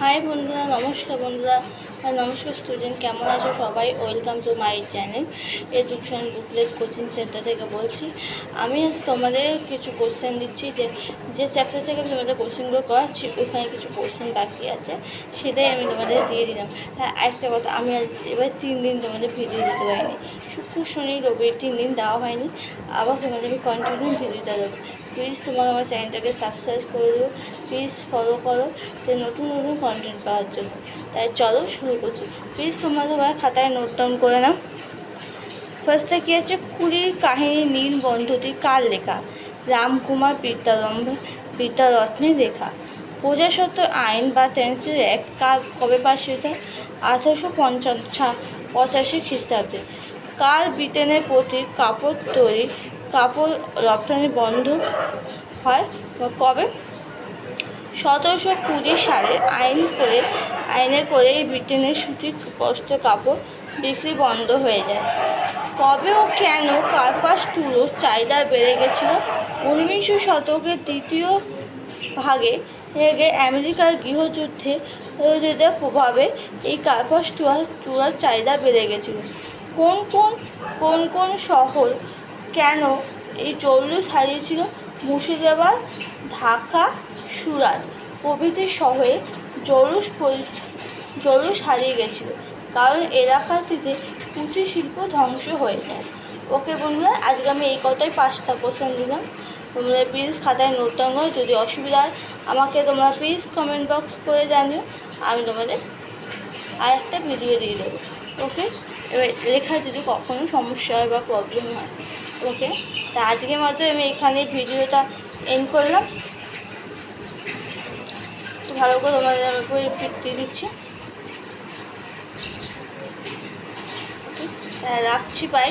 High বন্ধুরা, নমস্কার বন্ধুরা, নমস্কার স্টুডেন্ট, কেমন আছো সবাই? Welcome to my channel education booklet coaching centre থেকে বলছি। আমি আজ তোমাদের কিছু কোশ্চেন দিচ্ছি, যে চ্যাপ্টার থেকে আমি তোমাদের কোশ্চেনগুলো করাচ্ছি ওইখানে কিছু কোশ্চেন বাকি আছে, সেটাই আমি তোমাদের দিয়ে দিলাম। হ্যাঁ, একটা কথা, আমি আজ এবার 3 দিন তোমাদের ভিডিও দিতে পারিনি। শুক্র, শনি, রবি 3 দিন দেওয়া হয়নি। আবার তোমাদের আমি কন্টিনিউ ভিডিওটা দেবো। প্লিজ তোমার আমার চ্যানেলটাকে সাবস্ক্রাইব করে দেবো, প্লিজ ফলো করো যে নতুন নতুন কন্টেন্ট পাওয়ার জন্য। তাই চলো শুরু করছি। প্লিজ তোমরা তোমার খাতায় নোট ডাউন করে নাও। ফার্স্টে কী আছে? কুলির কাহিনী নীল বন্ধুটি কার লেখা? রামকুমার বিদ্যারত্নের লেখা। প্রজাস্বত্ব আইন বা টেন্সিল অ্যাক্ট কবে পাস হয়? 1885 খ্রিস্টাব্দে। কার ব্রিটেনের প্রতি কাপড় রপ্তানি বন্ধ হয় কবে? 1720 সালে আইনে করে ব্রিটেনের সুতির বস্ত্র কাপড় বিক্রি বন্ধ হয়ে যায়। কবে ও কেন কার্পাস তুলোর চাহিদা বেড়ে গেছিল? 19 শতকের দ্বিতীয় ভাগে আমেরিকার গৃহযুদ্ধের প্রভাবে এই কার্পাস তুলার চাহিদা বেড়ে গেছিল। কোন শহর কেন এই জৌলুস হারিয়েছিল? মুর্শিদাবাদ, ঢাকা, সুরাট প্রভৃতি শহরে জৌলুস হারিয়ে গেছিল, কারণ এলাকাটিতে কুটির শিল্প ধ্বংস হয়ে যায়। ওকে বন্ধুরা, আজকে আমি এই কথাই 5টা কোশ্চেন দিলাম। তোমরা প্লিজ খাতায় নোট ডাউন করো। যদি অসুবিধা হয় আমাকে তোমরা প্লিজ কমেন্ট বক্স করে জানিও, আমি তোমাদের আর একটা ভিডিও দিয়ে দেবো। ওকে, এবার লেখায় যদি কখনো সমস্যা হয় বা প্রবলেম হয়, ওকে। তা আজকের মতো আমি এখানে ভিডিওটা এন্ড করলাম। তো ভালো করে তোমাদের আমি রিপিট দিয়ে দিচ্ছি। রাখছি, বাই।